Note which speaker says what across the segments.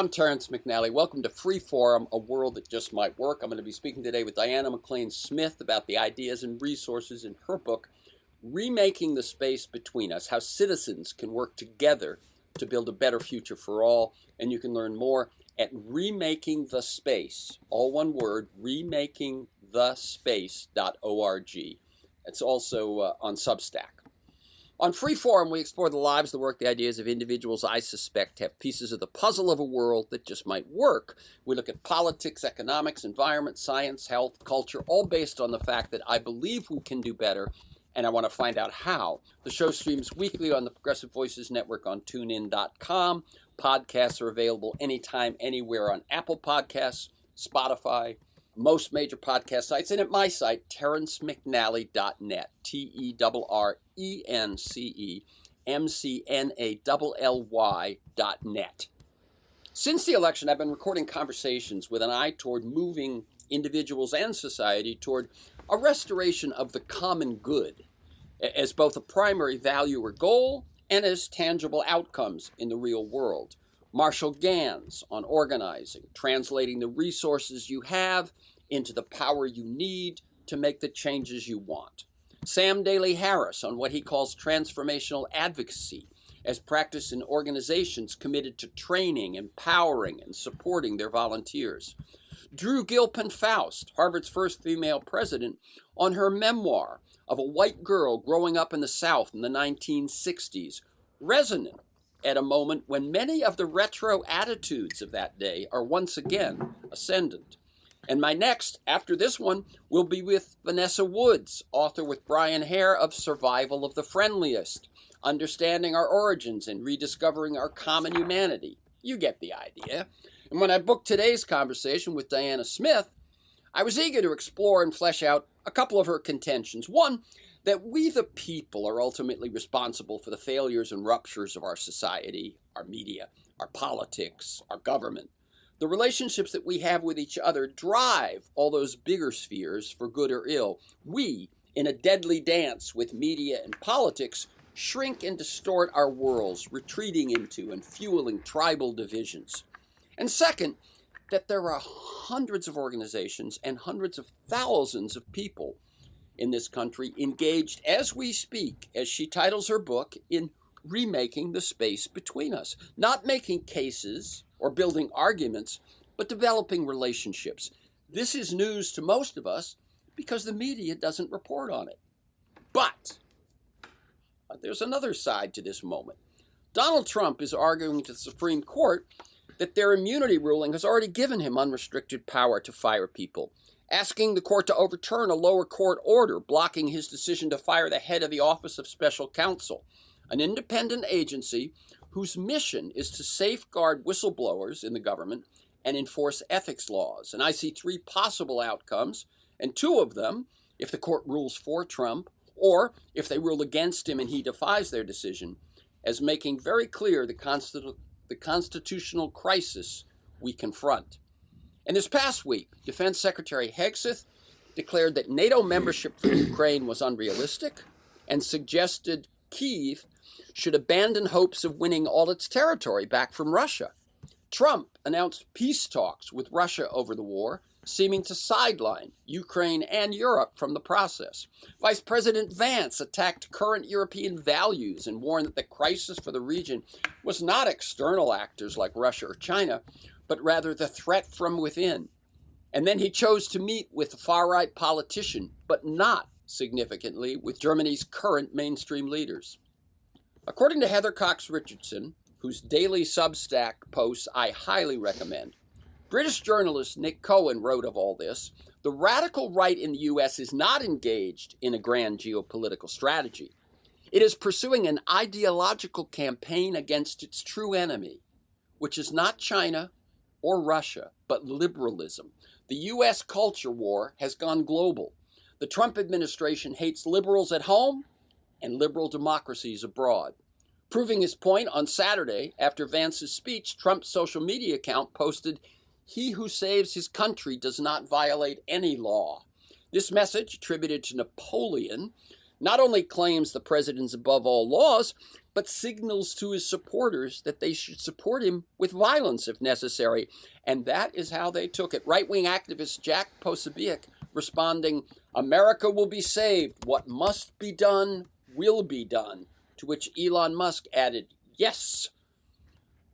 Speaker 1: I'm Terrence McNally. Welcome to Free Forum, a world that just might work. I'm going to be speaking today with Diana McLAIN Smith about the ideas and resources in her book, Remaking the Space Between Us, How Citizens Can Work Together to Build a Better Future for All. And you can learn more at Remaking the Space, all one word, remakingthespace.org. It's also on Substack. On Free Forum, we explore the lives, the work, the ideas of individuals I suspect have pieces of the puzzle of a world that just might work. We look at politics, economics, environment, science, health, culture, all based on the fact that I believe we can do better, and I want to find out how. The show streams weekly on the Progressive Voices Network on TuneIn.com. Podcasts are available anytime, anywhere on Apple Podcasts, Spotify, most major podcast sites, and at my site, terrencemcnally.net, TERRENCEMCNALLY.net. Since the election, I've been recording conversations with an eye toward moving individuals and society toward a restoration of the common good as both a primary value or goal and as tangible outcomes in the real world. Marshall Gans on organizing, translating the resources you have into the power you need to make the changes you want. Sam Daly Harris on what he calls transformational advocacy as practiced in organizations committed to training, empowering, and supporting their volunteers. Drew Gilpin-Faust, Harvard's first female president, on her memoir of a white girl growing up in the South in the 1960s, resonant at a moment when many of the retro attitudes of that day are once again ascendant. And my next, after this one, will be with Vanessa Woods, author with Brian Hare of Survival of the Friendliest, Understanding Our Origins and Rediscovering Our Common Humanity. You get the idea. And when I booked today's conversation with Diana Smith, I was eager to explore and flesh out a couple of her contentions. One, that we the people are ultimately responsible for the failures and ruptures of our society, our media, our politics, our government. The relationships that we have with each other drive all those bigger spheres for good or ill. We, in a deadly dance with media and politics, shrink and distort our worlds, retreating into and fueling tribal divisions. And second, that there are hundreds of organizations and hundreds of thousands of people in this country engaged as we speak, as she titles her book, in remaking the space between us. Not making cases or building arguments, but developing relationships. This is news to most of us because the media doesn't report on it. But there's another side to this moment. Donald Trump is arguing to the Supreme Court that their immunity ruling has already given him unrestricted power to fire people, asking the court to overturn a lower court order blocking his decision to fire the head of the Office of Special Counsel, an independent agency whose mission is to safeguard whistleblowers in the government and enforce ethics laws. And I see three possible outcomes, and two of them, if the court rules for Trump, or if they rule against him and he defies their decision, as making very clear the constitutional crisis we confront. And this past week, Defense Secretary Hegseth declared that NATO membership for Ukraine was unrealistic and suggested Kyiv should abandon hopes of winning all its territory back from Russia. Trump announced peace talks with Russia over the war, seeming to sideline Ukraine and Europe from the process. Vice President Vance attacked current European values and warned that the crisis for the region was not external actors like Russia or China, but rather the threat from within. And then he chose to meet with a far-right politician, but not significantly with Germany's current mainstream leaders. According to Heather Cox Richardson, whose daily Substack posts I highly recommend, British journalist Nick Cohen wrote of all this, the radical right in the U.S. is not engaged in a grand geopolitical strategy. It is pursuing an ideological campaign against its true enemy, which is not China or Russia, but liberalism. The U.S. culture war has gone global. The Trump administration hates liberals at home and liberal democracies abroad. Proving his point, on Saturday, after Vance's speech, Trump's social media account posted, "He who saves his country does not violate any law." This message, attributed to Napoleon, not only claims the president is above all laws, but signals to his supporters that they should support him with violence if necessary. And that is how they took it. Right-wing activist Jack Posobiec responding, "America will be saved. What must be done will be done." To which Elon Musk added, "Yes."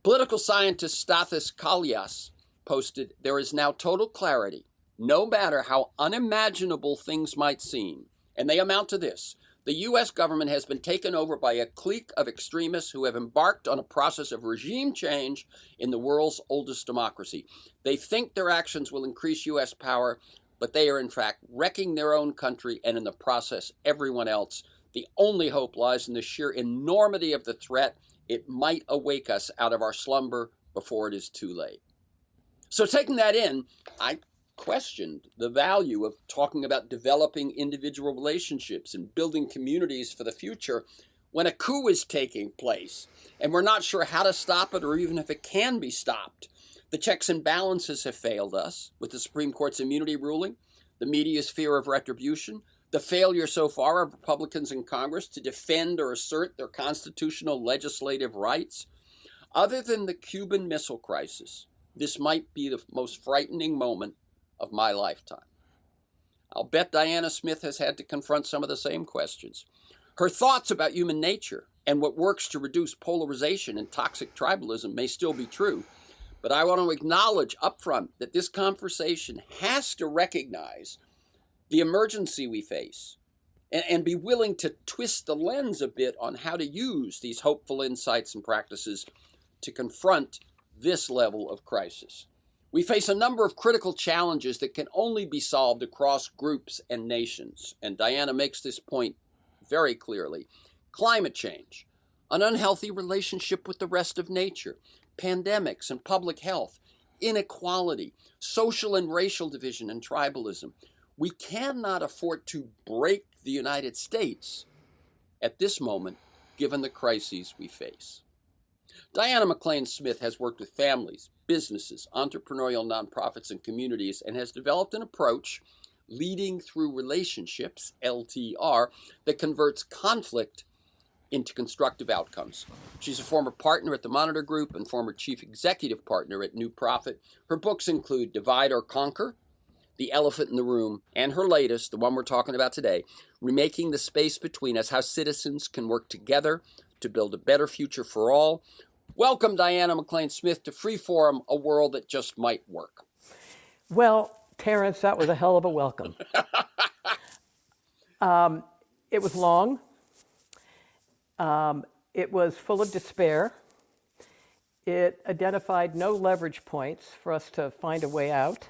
Speaker 1: Political scientist Stathis Kalyas posted, "There is now total clarity, no matter how unimaginable things might seem. And they amount to this. The U.S. government has been taken over by a clique of extremists who have embarked on a process of regime change in the world's oldest democracy. They think their actions will increase U.S. power, but they are in fact wrecking their own country and in the process everyone else. The only hope lies in the sheer enormity of the threat. It might awake us out of our slumber before it is too late." So taking that in, I questioned the value of talking about developing individual relationships and building communities for the future when a coup is taking place and we're not sure how to stop it or even if it can be stopped. The checks and balances have failed us with the Supreme Court's immunity ruling, the media's fear of retribution, the failure so far of Republicans in Congress to defend or assert their constitutional legislative rights. Other than the Cuban Missile Crisis, this might be the most frightening moment of my lifetime. I'll bet Diana Smith has had to confront some of the same questions. Her thoughts about human nature and what works to reduce polarization and toxic tribalism may still be true, but I want to acknowledge upfront that this conversation has to recognize the emergency we face and be willing to twist the lens a bit on how to use these hopeful insights and practices to confront this level of crisis. We face a number of critical challenges that can only be solved across groups and nations, and Diana makes this point very clearly. Climate change, an unhealthy relationship with the rest of nature, pandemics and public health, inequality, social and racial division and tribalism. We cannot afford to break the United States at this moment, given the crises we face. Diana McLAIN Smith has worked with families, businesses, entrepreneurial nonprofits, and communities, and has developed an approach, Leading Through Relationships, LTR, that converts conflict into constructive outcomes. She's a former partner at the Monitor Group and former chief executive partner at New Profit. Her books include Divide or Conquer, The Elephant in the Room, and her latest, the one we're talking about today, Remaking the Space Between Us, How Citizens Can Work Together to Build a Better Future for All. Welcome, Diana McLAIN Smith, to Freeform, a world that just might work.
Speaker 2: Well, Terrence, that was a hell of a welcome. It was long. It was full of despair. It identified no leverage points for us to find a way out.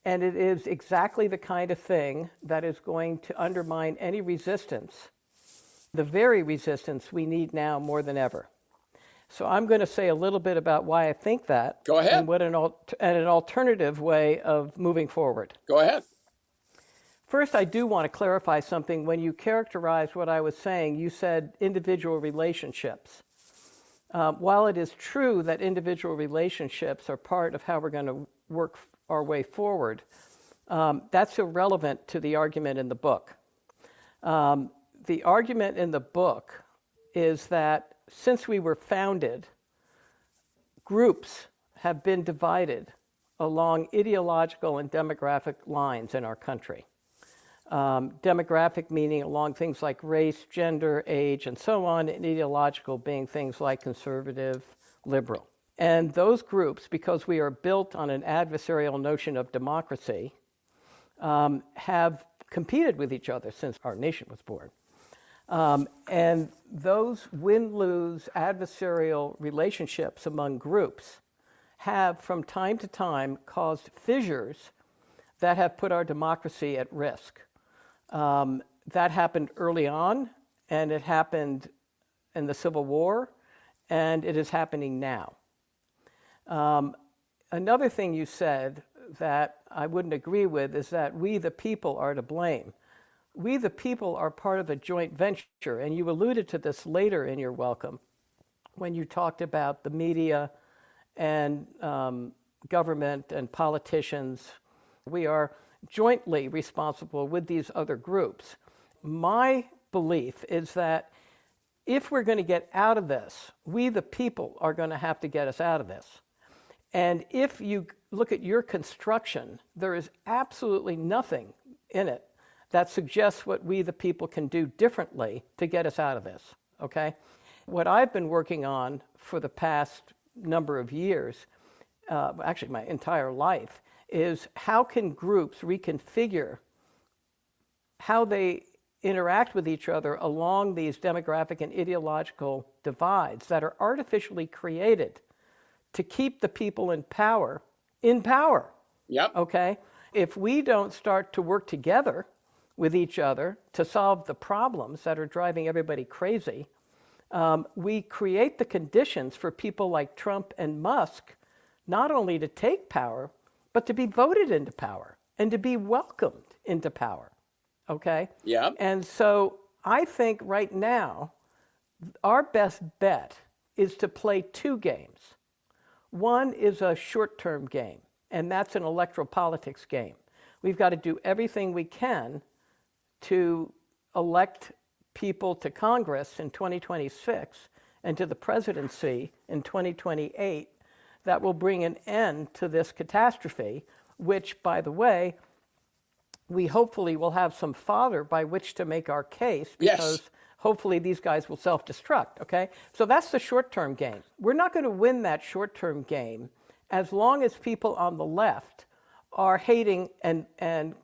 Speaker 2: And it is exactly the kind of thing that is going to undermine any resistance, the very resistance we need now more than ever. So I'm going to say a little bit about why I think that.
Speaker 1: Go ahead.
Speaker 2: And what an alternative way of moving forward.
Speaker 1: Go ahead.
Speaker 2: First, I do want to clarify something. When you characterized what I was saying, you said individual relationships. While it is true that individual relationships are part of how we're going to work our way forward, that's irrelevant to the argument in the book. The argument in the book is that since we were founded, groups have been divided along ideological and demographic lines in our country. Demographic meaning along things like race, gender, age, and so on, and ideological being things like conservative, liberal. And those groups, because we are built on an adversarial notion of democracy, have competed with each other since our nation was born. And those win-lose adversarial relationships among groups have, from time to time, caused fissures that have put our democracy at risk. That happened early on, and it happened in the Civil War, and it is happening now. Another thing you said that I wouldn't agree with is that we, the people, are to blame. We, the people, are part of a joint venture, and you alluded to this later in your welcome when you talked about the media and government and politicians. We are jointly responsible with these other groups. My belief is that if we're going to get out of this, we the people are going to have to get us out of this. And if you look at your construction, there is absolutely nothing in it that suggests what we the people can do differently to get us out of this, okay? What I've been working on for the past number of years, actually my entire life, is how can groups reconfigure how they interact with each other along these demographic and ideological divides that are artificially created to keep the people in power.
Speaker 1: Yep.
Speaker 2: Okay? If we don't start to work together with each other to solve the problems that are driving everybody crazy, we create the conditions for people like Trump and Musk not only to take power, but to be voted into power and to be welcomed into power. Okay?
Speaker 1: Yeah.
Speaker 2: And so I think right now, our best bet is to play two games. One is a short-term game, and that's an electoral politics game. We've got to do everything we can to elect people to Congress in 2026 and to the presidency in 2028 that will bring an end to this catastrophe, which, by the way, we hopefully will have some fodder by which to make our case, because
Speaker 1: Yes.
Speaker 2: hopefully these guys will self-destruct, okay? So that's the short-term game. We're not going to win that short-term game as long as people on the left are hating and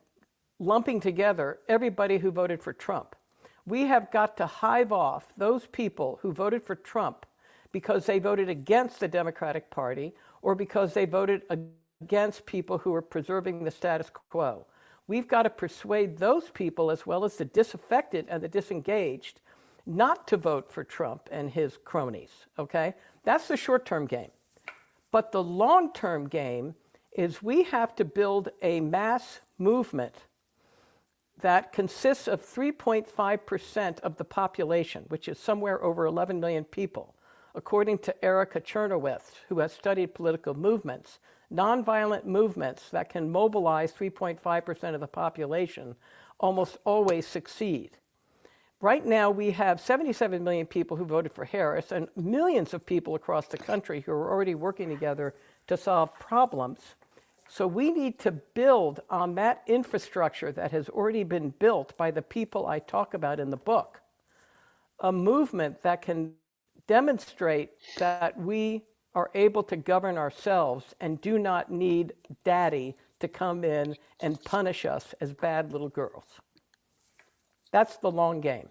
Speaker 2: lumping together everybody who voted for Trump. We have got to hive off those people who voted for Trump because they voted against the Democratic Party or because they voted against people who are preserving the status quo. We've got to persuade those people, as well as the disaffected and the disengaged, not to vote for Trump and his cronies, okay? That's the short-term game. But the long-term game is we have to build a mass movement that consists of 3.5% of the population, which is somewhere over 11 million people. According to Erica Chernoweth, who has studied political movements, nonviolent movements that can mobilize 3.5% of the population almost always succeed. Right now, we have 77 million people who voted for Harris and millions of people across the country who are already working together to solve problems. So we need to build on that infrastructure that has already been built by the people I talk about in the book, a movement that can demonstrate that we are able to govern ourselves and do not need daddy to come in and punish us as bad little girls. That's the long game.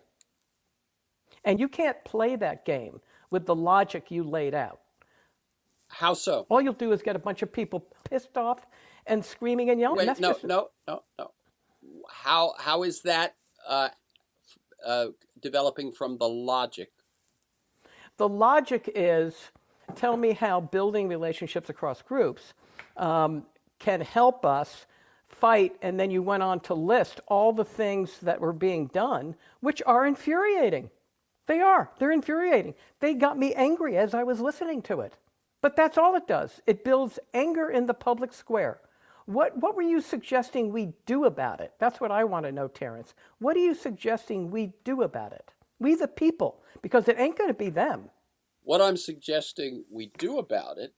Speaker 2: And you can't play that game with the logic you laid out.
Speaker 1: How so?
Speaker 2: All you'll do is get a bunch of people pissed off and screaming and yelling.
Speaker 1: Wait, no. How is that developing from the logic?
Speaker 2: The logic is, tell me how building relationships across groups can help us fight, and then you went on to list all the things that were being done, which are infuriating. They are. They're infuriating. They got me angry as I was listening to it. But that's all it does. It builds anger in the public square. What were you suggesting we do about it? That's what I want to know, Terence. What are you suggesting we do about it? We the people, because it ain't going to be them.
Speaker 1: What I'm suggesting we do about it,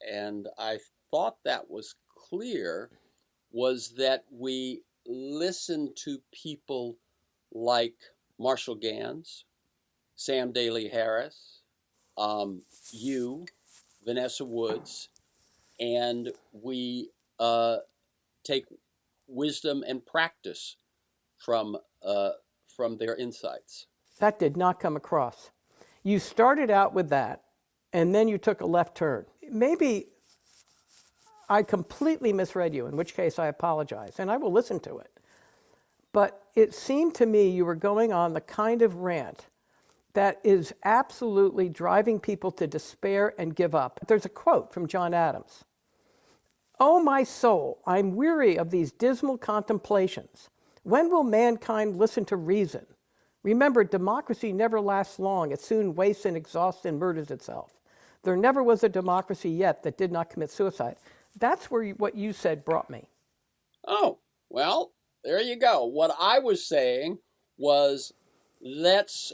Speaker 1: and I thought that was clear, was that we listen to people like Marshall Gans, Sam Daly Harris, you, Vanessa Woods, and we take wisdom and practice from their insights.
Speaker 2: That did not come across. You started out with that, and then you took a left turn. Maybe I completely misread you, in which case I apologize, and I will listen to it. But it seemed to me you were going on the kind of rant that is absolutely driving people to despair and give up. There's a quote from John Adams. "Oh, my soul, I'm weary of these dismal contemplations. When will mankind listen to reason? Remember, democracy never lasts long. It soon wastes and exhausts and murders itself. There never was a democracy yet that did not commit suicide." That's where what you said brought me.
Speaker 1: Oh, well, there you go. What I was saying was let's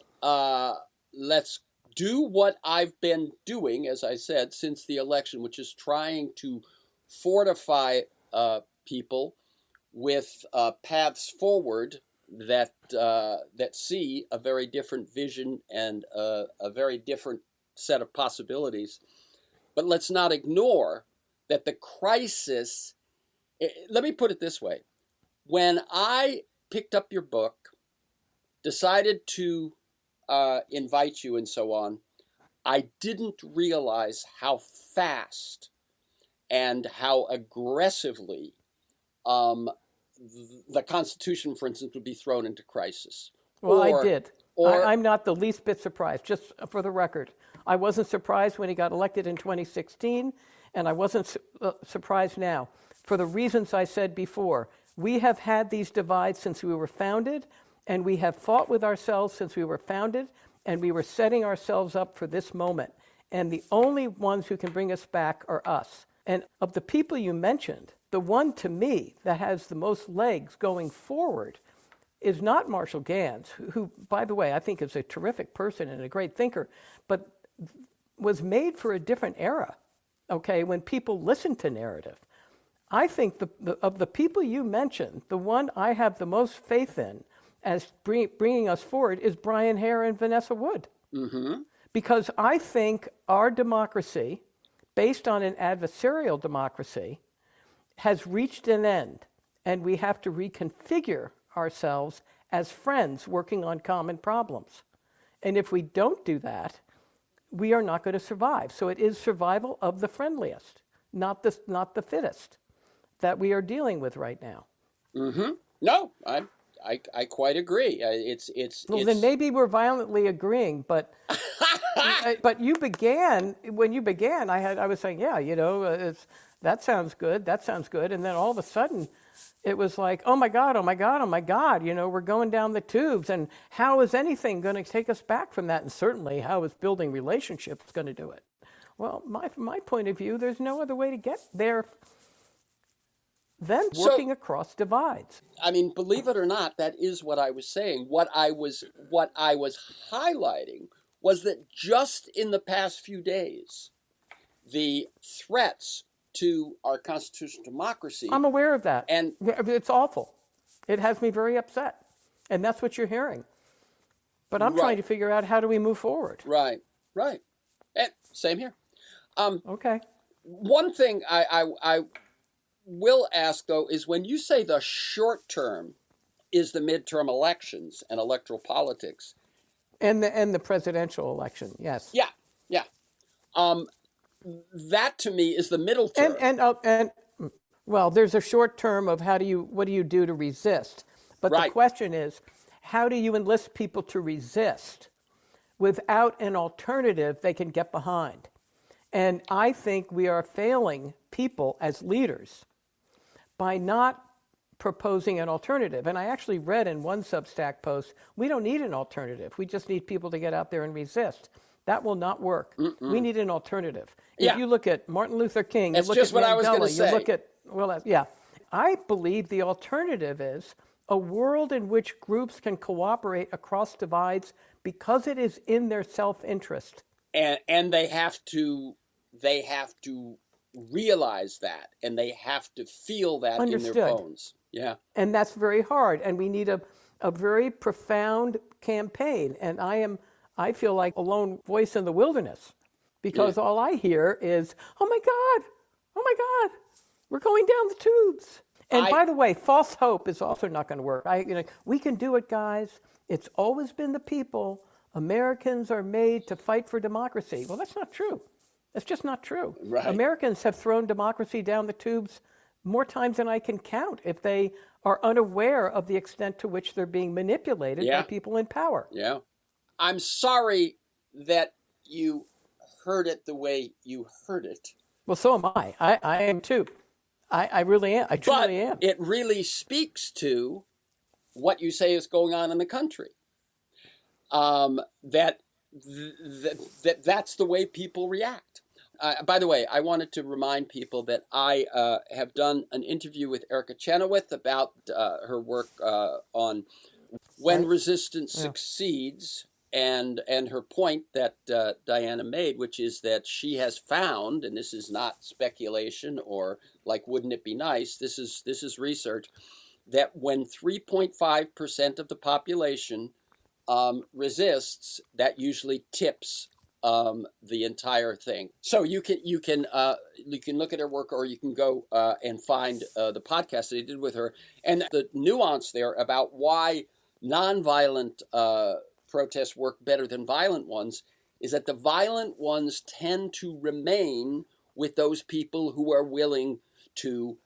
Speaker 1: let's do what I've been doing, as I said, since the election, which is trying to fortify people with paths forward that see a very different vision and a very different set of possibilities. But let's not ignore that the crisis. Let me put it this way: when I picked up your book, decided to invite you and so on, I didn't realize how fast and how aggressively the Constitution, for instance, would be thrown into crisis.
Speaker 2: Well, I did. I'm not the least bit surprised, just for the record. I wasn't surprised when he got elected in 2016, and I wasn't surprised now. For the reasons I said before, we have had these divides since we were founded, and we have fought with ourselves since we were founded, and we were setting ourselves up for this moment. And the only ones who can bring us back are us. And of the people you mentioned, the one to me that has the most legs going forward is not Marshall Gans, who, by the way, I think is a terrific person and a great thinker, but was made for a different era, okay, when people listen to narrative. I think of the people you mentioned, the one I have the most faith in as bringing us forward is Brian Hare and Vanessa Wood. Mm-hmm. Because I think our democracy, based on an adversarial democracy, has reached an end, and we have to reconfigure ourselves as friends working on common problems. And if we don't do that, we are not going to survive. So it is survival of the friendliest, not the fittest, that we are dealing with right now.
Speaker 1: Mm-hmm. No, I quite agree.
Speaker 2: Then maybe we're violently agreeing, but but when you began, I was saying, yeah, that sounds good, and then all of a sudden, it was like, oh my God, we're going down the tubes, and how is anything going to take us back from that? And certainly, how is building relationships going to do it? Well, from my point of view, there's no other way to get there than working across divides.
Speaker 1: I mean, believe it or not, that is what I was saying. What I was highlighting was that just in the past few days, the threats to our constitutional democracy.
Speaker 2: I'm aware of that.
Speaker 1: And
Speaker 2: it's awful. It has me very upset. And that's what you're hearing. But I'm trying to figure out, how do we move forward?
Speaker 1: Right. And same here.
Speaker 2: Okay.
Speaker 1: One thing I will ask, though, is when you say the short term is the midterm elections and electoral politics.
Speaker 2: And the presidential election, yes.
Speaker 1: Yeah. That to me is the middle term.
Speaker 2: And well, there's a short term of what do you do to resist? But the question is, how do you enlist people to resist without an alternative they can get behind? And I think we are failing people as leaders by not proposing an alternative. And I actually read in one Substack post, we don't need an alternative. We just need people to get out there and resist. That will not work. Mm-mm. We need an alternative. If you look at Martin Luther King,
Speaker 1: that's
Speaker 2: you look
Speaker 1: just
Speaker 2: at
Speaker 1: what
Speaker 2: Mandela,
Speaker 1: I was going to say.
Speaker 2: You look at, I believe the alternative is a world in which groups can cooperate across divides because it is in their self-interest.
Speaker 1: And they have to realize that, and they have to feel that in their bones. Yeah.
Speaker 2: And that's very hard. And we need a very profound campaign. And I feel like a lone voice in the wilderness, because all I hear is, oh my God, we're going down the tubes. And by the way, false hope is also not going to work. We can do it, guys. It's always been the people. Americans are made to fight for democracy. Well, that's not true. That's just not true.
Speaker 1: Right.
Speaker 2: Americans have thrown democracy down the tubes more times than I can count if they are unaware of the extent to which they're being manipulated by people in power.
Speaker 1: Yeah. I'm sorry that you heard it the way you heard it.
Speaker 2: Well, so am I. I am too. I really am. I truly am.
Speaker 1: It really speaks to what you say is going on in the country. That's the way people react. By the way, I wanted to remind people that I have done an interview with Erica Chenoweth about her work on When Resistance Succeeds. and her point that Diana made, which is that she has found, and this is not speculation or like, wouldn't it be nice? This is research, that when 3.5% of the population resists, that usually tips the entire thing. So you can look at her work, or you can go and find the podcast that I did with her, and the nuance there about why nonviolent protests work better than violent ones is that the violent ones tend to remain with those people who are willing to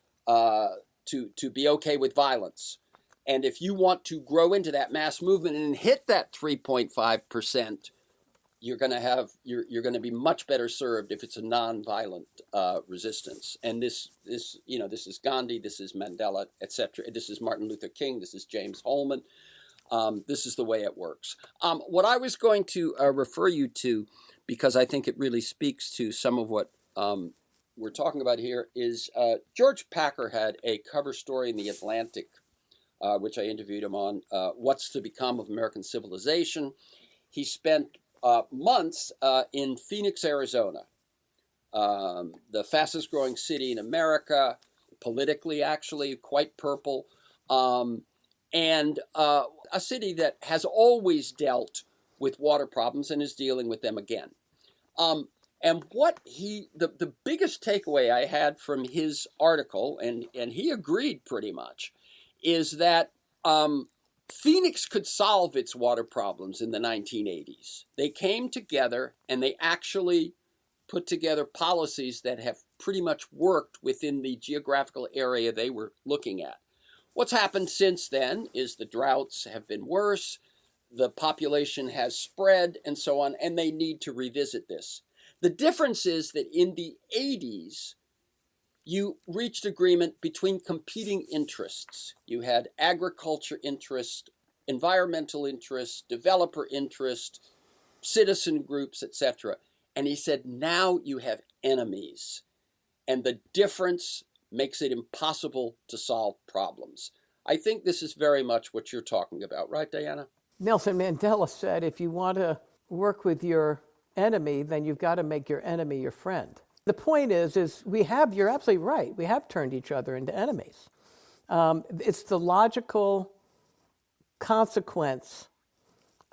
Speaker 1: be okay with violence. And if you want to grow into that mass movement and hit that 3.5%, you're going to be much better served if it's a nonviolent resistance. And this is Gandhi, this is Mandela, etc. This is Martin Luther King, this is James Holman. This is the way it works. What I was going to refer you to, because I think it really speaks to some of what we're talking about here, is George Packer had a cover story in The Atlantic, which I interviewed him on, What's to Become of American Civilization. He spent months in Phoenix, Arizona, the fastest growing city in America, politically actually quite purple, and a city that has always dealt with water problems and is dealing with them again. And what the biggest takeaway I had from his article, and he agreed pretty much, is that Phoenix could solve its water problems in the 1980s. They came together and they actually put together policies that have pretty much worked within the geographical area they were looking at. What's happened since then is the droughts have been worse, the population has spread, and so on, and they need to revisit this. The difference is that in the 80s, you reached agreement between competing interests. You had agriculture interest, environmental interest, developer interest, citizen groups, etc. And he said, now you have enemies. And the difference makes it impossible to solve problems. I think this is very much what you're talking about, right, Diana?
Speaker 2: Nelson Mandela said, if you want to work with your enemy, then you've got to make your enemy your friend. The point is you're absolutely right, we have turned each other into enemies. It's the logical consequence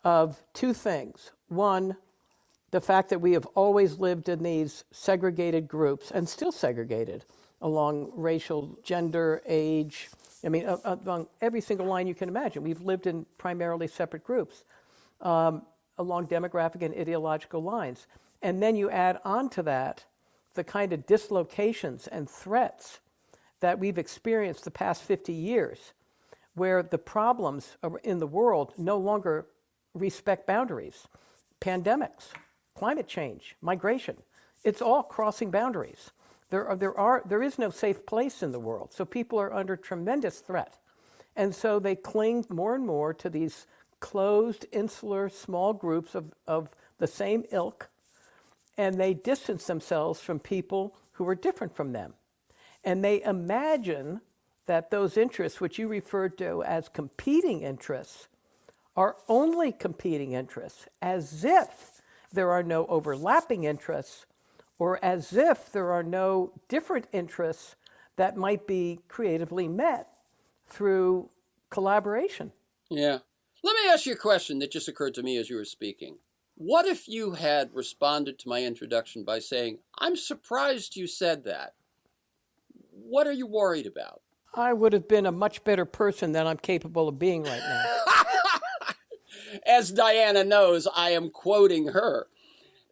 Speaker 2: of two things. One, the fact that we have always lived in these segregated groups, and still segregated, along racial, gender, age. I mean, along every single line you can imagine. We've lived in primarily separate groups along demographic and ideological lines. And then you add on to that the kind of dislocations and threats that we've experienced the past 50 years, where the problems in the world no longer respect boundaries. Pandemics, climate change, migration, it's all crossing boundaries. There is no safe place in the world, so people are under tremendous threat. And so they cling more and more to these closed, insular, small groups of the same ilk, and they distance themselves from people who are different from them. And they imagine that those interests, which you referred to as competing interests, are only competing interests, as if there are no overlapping interests, or as if there are no different interests that might be creatively met through collaboration.
Speaker 1: Yeah. Let me ask you a question that just occurred to me as you were speaking. What if you had responded to my introduction by saying, I'm surprised you said that? What are you worried about?
Speaker 2: I would have been a much better person than I'm capable of being right now.
Speaker 1: As Diana knows, I am quoting her.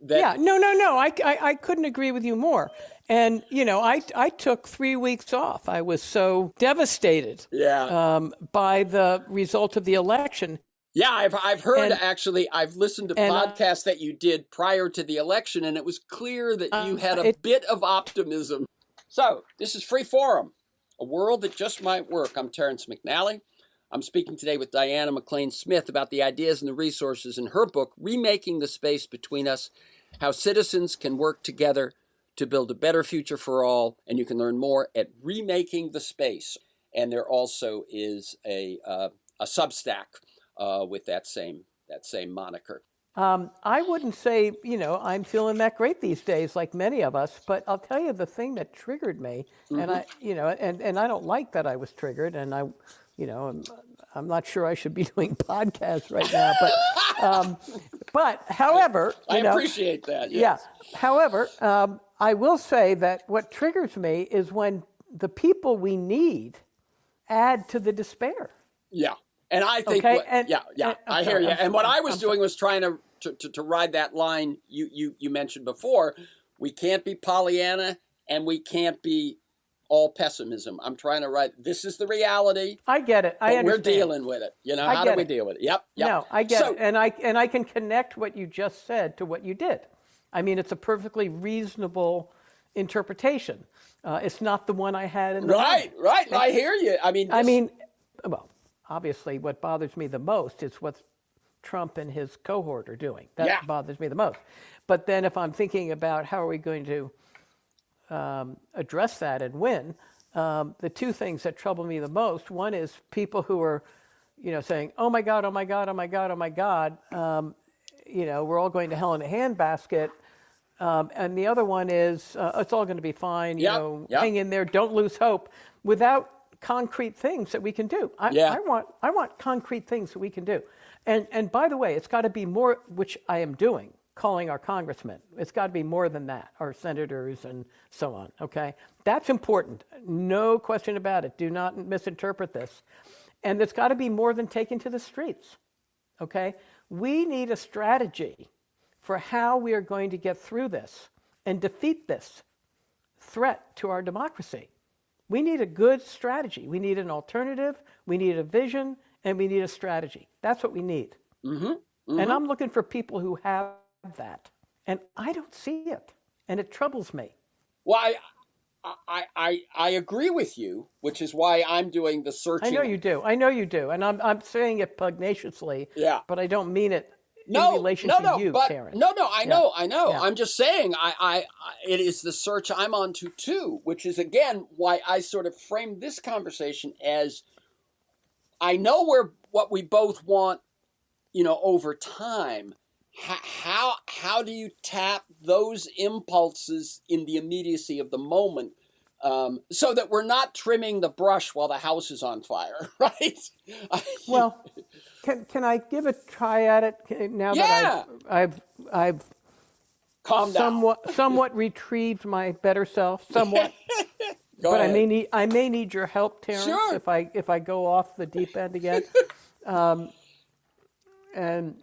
Speaker 2: Yeah, no. I couldn't agree with you more. And, I took 3 weeks off. I was so devastated by the result of the election.
Speaker 1: Yeah, I've heard, actually, I've listened to podcasts that you did prior to the election, and it was clear that you had a bit of optimism. So, this is Free Forum, a world that just might work. I'm Terrence McNally. I'm speaking today with Diana McLAIN Smith about the ideas and the resources in her book, Remaking the Space Between Us, How Citizens Can Work Together to Build a Better Future for All. And you can learn more at Remaking the Space. And there also is a Substack with that same moniker.
Speaker 2: I wouldn't say, I'm feeling that great these days, like many of us. But I'll tell you the thing that triggered me, and and I don't like that I was triggered, and I'm not sure I should be doing podcasts right now. But however,
Speaker 1: I appreciate that. Yes.
Speaker 2: yeah. However, I will say that what triggers me is when the people we need add to the despair.
Speaker 1: Yeah. And I think,
Speaker 2: Okay,
Speaker 1: I hear you. And what I was doing was trying to ride that line you mentioned before. We can't be Pollyanna and we can't be all pessimism. I'm trying to write, this is the reality.
Speaker 2: I get it. I understand.
Speaker 1: We're dealing with it. How do we deal with it? Yep.
Speaker 2: No, I get it. And I can connect what you just said to what you did. I mean, it's a perfectly reasonable interpretation. It's not the one I had in the mind.
Speaker 1: Right. I hear you.
Speaker 2: Well, obviously, what bothers me the most is what Trump and his cohort are doing. That bothers me the most. But then if I'm thinking about how are we going to address that and win, the two things that trouble me the most, one is people who are, saying, oh my God, oh my God, oh my God, oh my God, we're all going to hell in a handbasket. And the other one is, it's all going to be fine, hang in there, don't lose hope, without concrete things that we can do. I want concrete things that we can do. And by the way, it's got to be more, which I am doing, calling our congressmen. It's got to be more than that, our senators and so on, okay? That's important. No question about it. Do not misinterpret this. And it's got to be more than taken to the streets, okay? We need a strategy for how we are going to get through this and defeat this threat to our democracy. We need a good strategy. We need an alternative, we need a vision, and we need a strategy. That's what we need. And I'm looking for people who have that. And I don't see it. And it troubles me.
Speaker 1: Well, I agree with you, which is why I'm doing the searching.
Speaker 2: I know you do. And I'm saying it pugnaciously.
Speaker 1: Yeah.
Speaker 2: But I don't mean it in relation to you, Terrence.
Speaker 1: I know.
Speaker 2: Yeah.
Speaker 1: I'm just saying it is the search I'm onto too, which is again why I sort of framed this conversation as I know what we both want, over time. How do you tap those impulses in the immediacy of the moment, so that we're not trimming the brush while the house is on fire, right?
Speaker 2: Well, can I give a try at it now that I've
Speaker 1: calmed down,
Speaker 2: somewhat retrieved my better self, somewhat.
Speaker 1: Go ahead.
Speaker 2: I may need your help, Terrence,
Speaker 1: Sure.
Speaker 2: if I go off the deep end again. And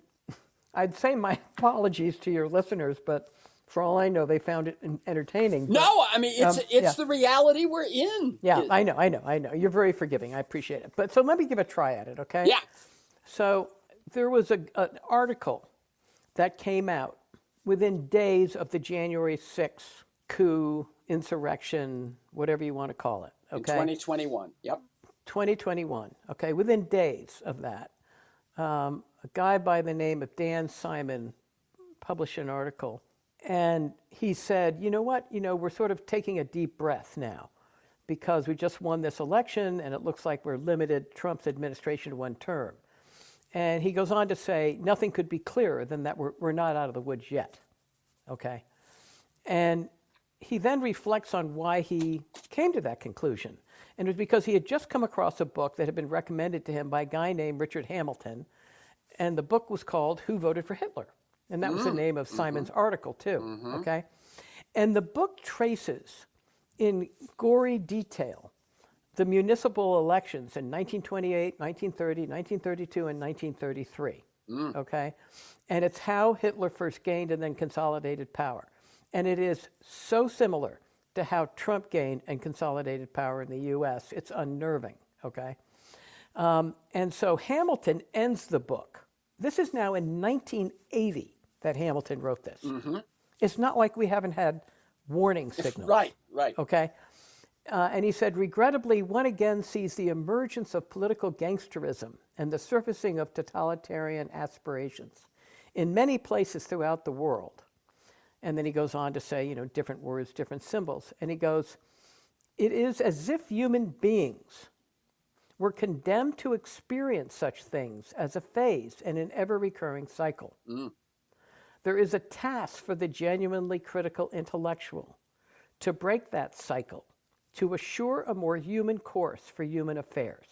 Speaker 2: I'd say my apologies to your listeners, but for all I know, they found it entertaining.
Speaker 1: No, it's the reality we're in.
Speaker 2: Yeah, I know. You're very forgiving. I appreciate it. But so let me give a try at it, okay?
Speaker 1: Yeah.
Speaker 2: So there was an article that came out within days of the January 6th coup, insurrection, whatever you want to call it, okay?
Speaker 1: In 2021, yep.
Speaker 2: 2021, okay, within days of that. A guy by the name of Dan Simon published an article, and he said, you know what, we're sort of taking a deep breath now because we just won this election and it looks like we're limited Trump's administration to one term. And he goes on to say, nothing could be clearer than that we're not out of the woods yet, okay? And he then reflects on why he came to that conclusion. And it was because he had just come across a book that had been recommended to him by a guy named Richard Hamilton. And the book was called Who Voted for Hitler? And that was the name of Simon's article, too, okay? And the book traces in gory detail the municipal elections in 1928, 1930, 1932, and 1933, okay? And it's how Hitler first gained and then consolidated power. And it is so similar to how Trump gained and consolidated power in the U.S. It's unnerving, okay? And so Hamilton ends the book. This is now in 1980 that Hamilton wrote this. It's not like we haven't had warning signals.
Speaker 1: Right.
Speaker 2: Okay? And he said, regrettably, one again sees the emergence of political gangsterism and the surfacing of totalitarian aspirations in many places throughout the world. And then he goes on to say, different words, different symbols. And he goes, it is as if human beings were condemned to experience such things as a phase and an ever-recurring cycle. There is a task for the genuinely critical intellectual to break that cycle, to assure a more human course for human affairs.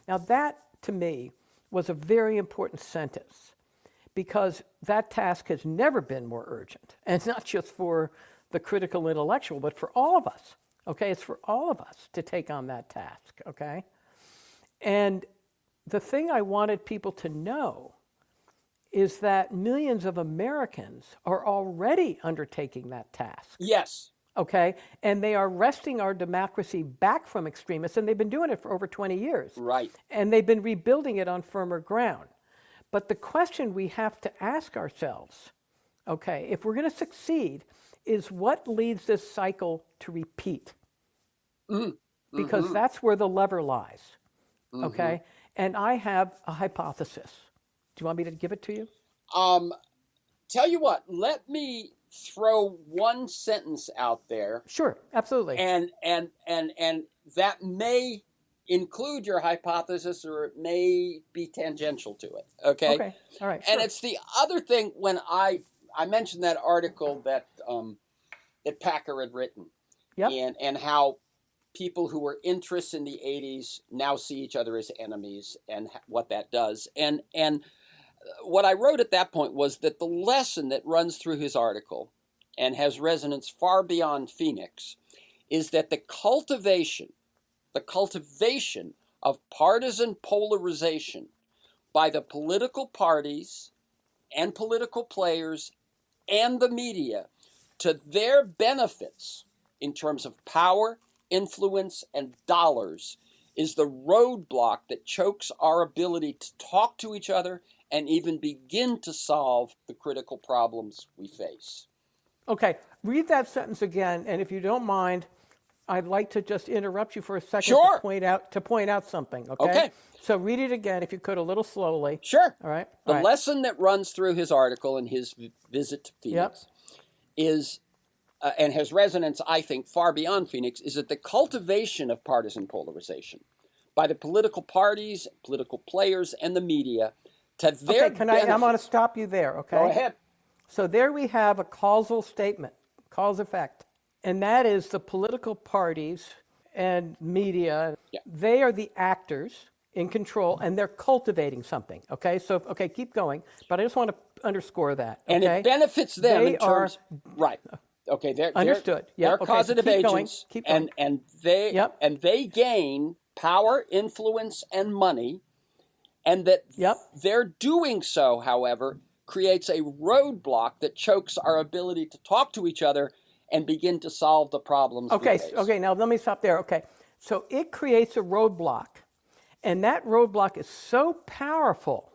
Speaker 2: Now that, to me, was a very important sentence, because that task has never been more urgent, and not just for the critical intellectual, but for all of us, okay? It's for all of us to take on that task, okay? And the thing I wanted people to know is that millions of Americans are already undertaking that task.
Speaker 1: Yes.
Speaker 2: Okay? And they are wresting our democracy back from extremists, and they've been doing it for over 20 years.
Speaker 1: Right.
Speaker 2: And they've been rebuilding it on firmer ground. But the question we have to ask ourselves, okay, if we're going to succeed, is what leads this cycle to repeat? Because that's where the lever lies, okay? And I have a hypothesis. Do you want me to give it to you?
Speaker 1: Tell you what, let me throw one sentence out there.
Speaker 2: Sure, absolutely.
Speaker 1: And that may include your hypothesis, or it may be tangential to it. Okay.
Speaker 2: Okay. All right.
Speaker 1: And
Speaker 2: sure.
Speaker 1: it's the other thing when I mentioned that article that that Packer had written,
Speaker 2: Yep.
Speaker 1: and how people who were interests in the 80s now see each other as enemies, and what that does. And what I wrote at that point was that the lesson that runs through his article and has resonance far beyond Phoenix is that the cultivation of partisan polarization by the political parties and political players and the media to their benefits in terms of power, influence, and dollars is the roadblock that chokes our ability to talk to each other and even begin to solve the critical problems we face.
Speaker 2: Okay, read that sentence again, and if you don't mind, I'd like to just interrupt you for a second
Speaker 1: Sure.
Speaker 2: to point out something, okay?
Speaker 1: Okay.
Speaker 2: So read it again, if you could, a little slowly.
Speaker 1: Sure.
Speaker 2: All right?
Speaker 1: The
Speaker 2: All right.
Speaker 1: lesson that runs through his article and his visit to Phoenix is, and has resonance, I think, far beyond Phoenix, is that the cultivation of partisan polarization by the political parties, political players, and the media to their
Speaker 2: Okay, I'm going to stop you there, okay?
Speaker 1: Go ahead.
Speaker 2: So there we have a causal statement, cause effect. And that is the political parties and media, they are the actors in control, and they're cultivating something, okay? So, okay, keep going, but I just want to underscore that, okay?
Speaker 1: And it benefits them
Speaker 2: They
Speaker 1: in terms...
Speaker 2: are-
Speaker 1: Right. Okay, they're
Speaker 2: Understood. Yep.
Speaker 1: They're
Speaker 2: Okay, so
Speaker 1: causative
Speaker 2: keep going.
Speaker 1: agents,
Speaker 2: Keep going.
Speaker 1: and
Speaker 2: Yep.
Speaker 1: they gain power, influence, and money, and that their doing so, however, creates a roadblock that chokes our ability to talk to each other and begin to solve the problems we face.
Speaker 2: Okay, now let me stop there. Okay, so it creates a roadblock, and that roadblock is so powerful,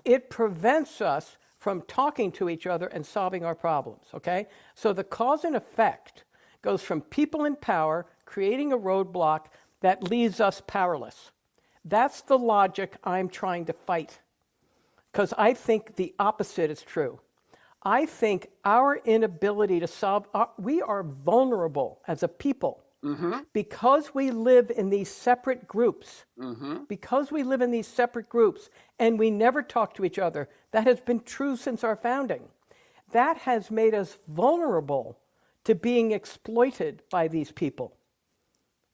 Speaker 2: it prevents us from talking to each other and solving our problems, okay? So the cause and effect goes from people in power creating a roadblock that leaves us powerless. That's the logic I'm trying to fight, because I think the opposite is true. I think our inability to solve, we are vulnerable as a people because we live in these separate groups. Because we live in these separate groups and we never talk to each other. That has been true since our founding. That has made us vulnerable to being exploited by these people.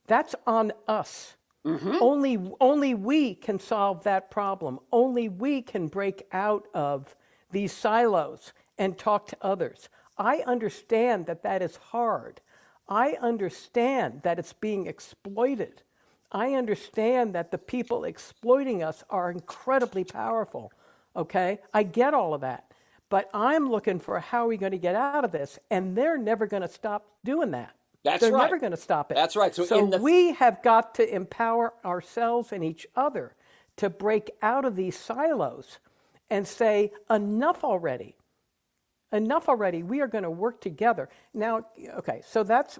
Speaker 2: That's on us. Only we can solve that problem. Only we can break out of these silos and talk to others. I understand that that is hard. I understand that it's being exploited. I understand that the people exploiting us are incredibly powerful, okay? I get all of that. But I'm looking for how are we going to get out of this, and they're never going to stop doing that. They're never going to stop it.
Speaker 1: That's right.
Speaker 2: So we have got to empower ourselves and each other to break out of these silos and say, enough already. Enough already. We are going to work together. Now, okay, so that's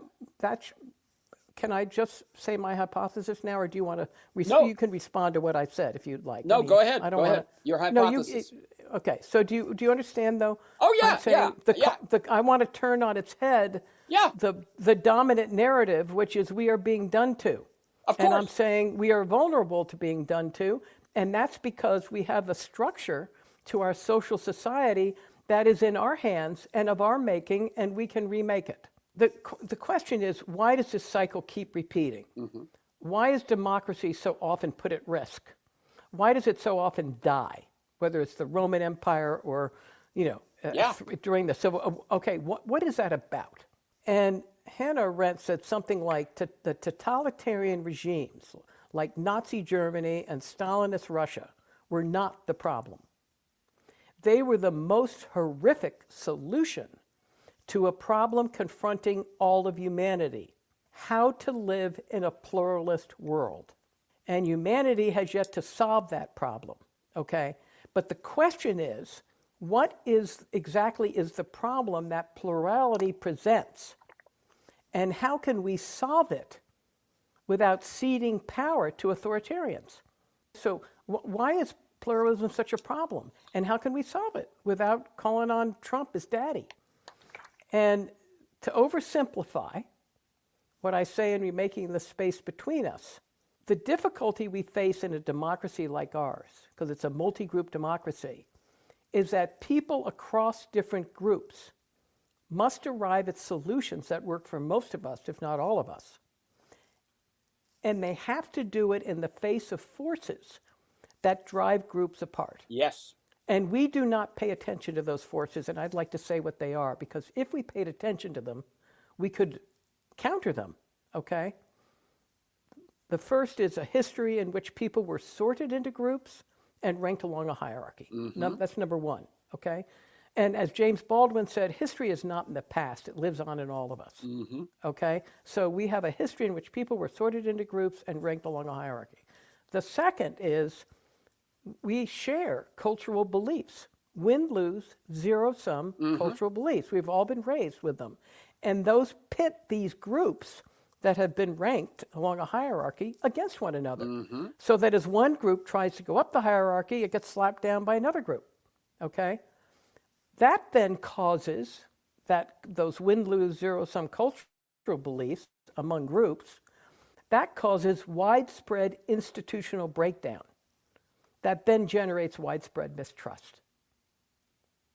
Speaker 2: can I just say my hypothesis now, or do you want to
Speaker 1: No.
Speaker 2: You can respond to what I said if you'd like.
Speaker 1: No,
Speaker 2: I mean,
Speaker 1: go ahead.
Speaker 2: I don't
Speaker 1: Go
Speaker 2: wanna,
Speaker 1: ahead. Your
Speaker 2: no,
Speaker 1: hypothesis.
Speaker 2: Okay, so do you understand though?
Speaker 1: Oh, yeah,
Speaker 2: I'm saying
Speaker 1: yeah.
Speaker 2: I want to turn on its head the dominant narrative, which is we are being done to.
Speaker 1: Of course.
Speaker 2: And I'm saying we are vulnerable to being done to, and that's because we have a structure to our social society that is in our hands and of our making, and we can remake it. The question is, why does this cycle keep repeating?
Speaker 1: Mm-hmm.
Speaker 2: Why is democracy so often put at risk? Why does it so often die? Whether it's the Roman Empire or, during the Civil. Okay, what is that about? And Hannah Arendt said something like, the totalitarian regimes like Nazi Germany and Stalinist Russia were not the problem. They were the most horrific solution to a problem confronting all of humanity: how to live in a pluralist world. And humanity has yet to solve that problem, okay? But the question is, what exactly is the problem that plurality presents? And how can we solve it without ceding power to authoritarians? So why is pluralism such a problem? And how can we solve it without calling on Trump as daddy? And to oversimplify what I say in Remaking the Space Between Us, the difficulty we face in a democracy like ours, because it's a multi-group democracy, is that people across different groups must arrive at solutions that work for most of us, if not all of us. And they have to do it in the face of forces that drive groups apart.
Speaker 1: Yes.
Speaker 2: And we do not pay attention to those forces, and I'd like to say what they are, because if we paid attention to them, we could counter them, okay? The first is a history in which people were sorted into groups and ranked along a hierarchy.
Speaker 1: Mm-hmm.
Speaker 2: That's number one, okay? And as James Baldwin said, history is not in the past, it lives on in all of us,
Speaker 1: Mm-hmm.
Speaker 2: okay? So we have a history in which people were sorted into groups and ranked along a hierarchy. The second is we share cultural beliefs. Win-lose, zero-sum cultural beliefs. We've all been raised with them. And those pit these groups that have been ranked along a hierarchy against one another.
Speaker 1: Mm-hmm.
Speaker 2: So that as one group tries to go up the hierarchy, it gets slapped down by another group, okay? That then causes those win-lose, zero-sum cultural beliefs among groups, that causes widespread institutional breakdown. That then generates widespread mistrust,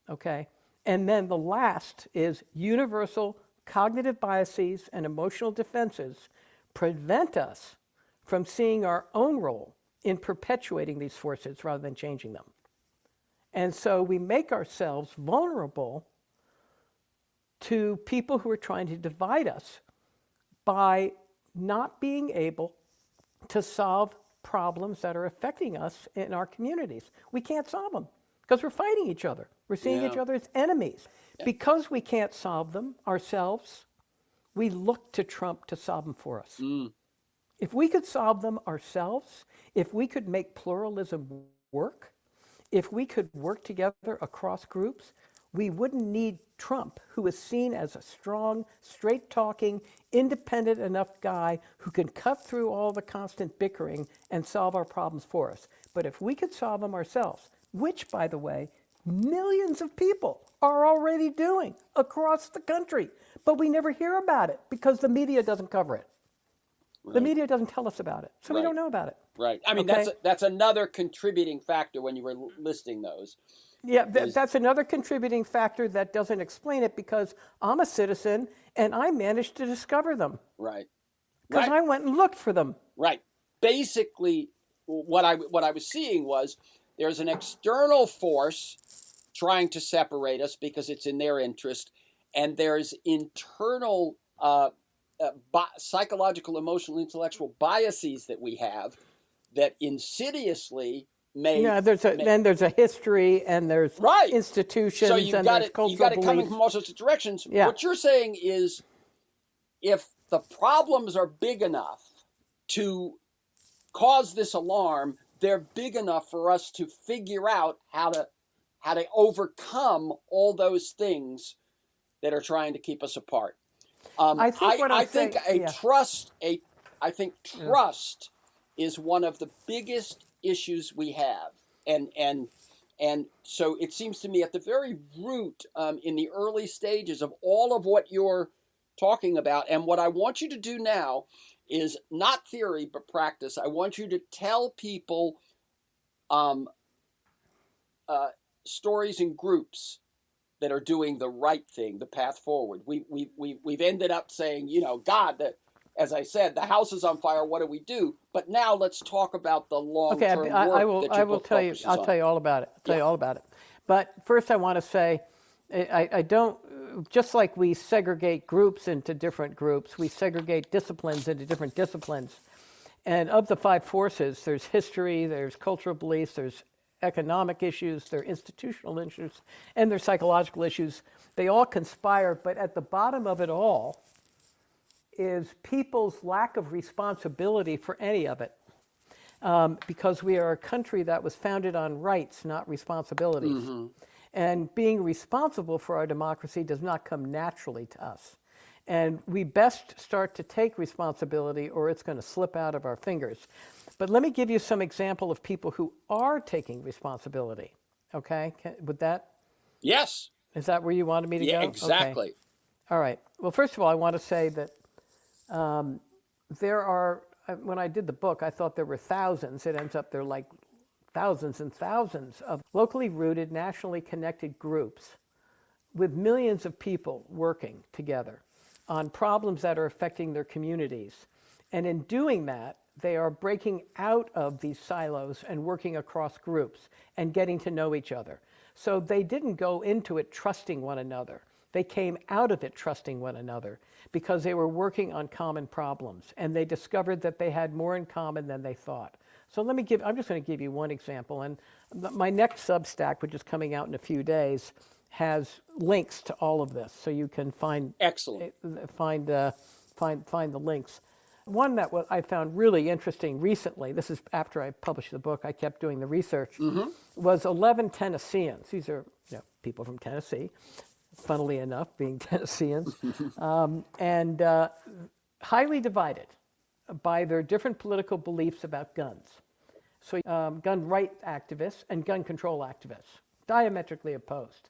Speaker 2: okay? And then the last is universal cognitive biases and emotional defenses prevent us from seeing our own role in perpetuating these forces rather than changing them. And so we make ourselves vulnerable to people who are trying to divide us by not being able to solve problems that are affecting us in our communities. We can't solve them because we're fighting each other. We're seeing each other as enemies. Yeah. Because we can't solve them ourselves, we look to Trump to solve them for us. If we could solve them ourselves, if we could make pluralism work, if we could work together across groups, we wouldn't need Trump, who is seen as a strong, straight-talking, independent enough guy who can cut through all the constant bickering and solve our problems for us. But if we could solve them ourselves, which, by the way, millions of people are already doing across the country, but we never hear about it because the media doesn't cover it. Right. The media doesn't tell us about it, so we don't know about it.
Speaker 1: Right. I mean, okay? That's another contributing factor when you were listing those.
Speaker 2: Yeah, that's another contributing factor that doesn't explain it because I'm a citizen and I managed to discover them.
Speaker 1: Right.
Speaker 2: Because I went and looked for them.
Speaker 1: Right. Basically, what I was seeing was there's an external force trying to separate us because it's in their interest, and there's internal psychological, emotional, intellectual biases that we have that insidiously there's a history and there's institutions so
Speaker 2: and there's cultural beliefs.
Speaker 1: You got it coming from all sorts of directions. Yeah. What you're saying is if the problems are big enough to cause this alarm, they're big enough for us to figure out how to overcome all those things that are trying to keep us apart. I think trust is one of the biggest issues we have, and so it seems to me at the very root, in the early stages of all of what you're talking about, and what I want you to do now is not theory but practice. I want you to tell people stories in groups that are doing the right thing, the path forward. We've ended up saying, God, as I said, the house is on fire. What do we do? But now let's talk about the long-term work that your book focuses on.
Speaker 2: I'll tell you all about it. I'll tell you all about it. But first I want to say, I don't, just like we segregate groups into different groups, we segregate disciplines into different disciplines. And of the 5 forces, there's history, there's cultural beliefs, there's economic issues, there's institutional issues, and there's psychological issues. They all conspire, but at the bottom of it all is people's lack of responsibility for any of it. Because we are a country that was founded on rights, not responsibilities. Mm-hmm. And being responsible for our democracy does not come naturally to us. And we best start to take responsibility or it's going to slip out of our fingers. But let me give you some example of people who are taking responsibility. Okay? With that?
Speaker 1: Yes.
Speaker 2: Is that where you wanted me to go?
Speaker 1: Yeah, exactly.
Speaker 2: Okay. All right. Well, first of all, I want to say that there are, when I did the book, I thought there were thousands. It ends up there like thousands and thousands of locally rooted, nationally connected groups with millions of people working together on problems that are affecting their communities. And in doing that, they are breaking out of these silos and working across groups and getting to know each other. So they didn't go into it trusting one another. They came out of it trusting one another because they were working on common problems and they discovered that they had more in common than they thought. So I'm just going to give you one example. And my next Substack, which is coming out in a few days, has links to all of this. So you can find the links. One that I found really interesting recently, this is after I published the book, I kept doing the research, was 11 Tennesseans. These are people from Tennessee, funnily enough, being Tennesseans, and highly divided by their different political beliefs about guns. So gun rights activists and gun control activists, diametrically opposed.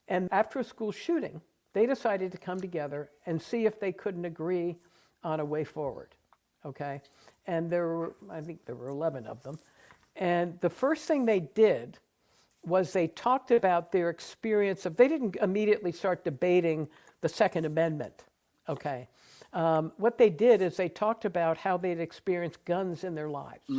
Speaker 2: And after a school shooting, they decided to come together and see if they couldn't agree on a way forward, okay? And I think there were 11 of them. And the first thing they did was they talked about their experience they didn't immediately start debating the Second Amendment, okay? What they did is they talked about how they'd experienced guns in their lives,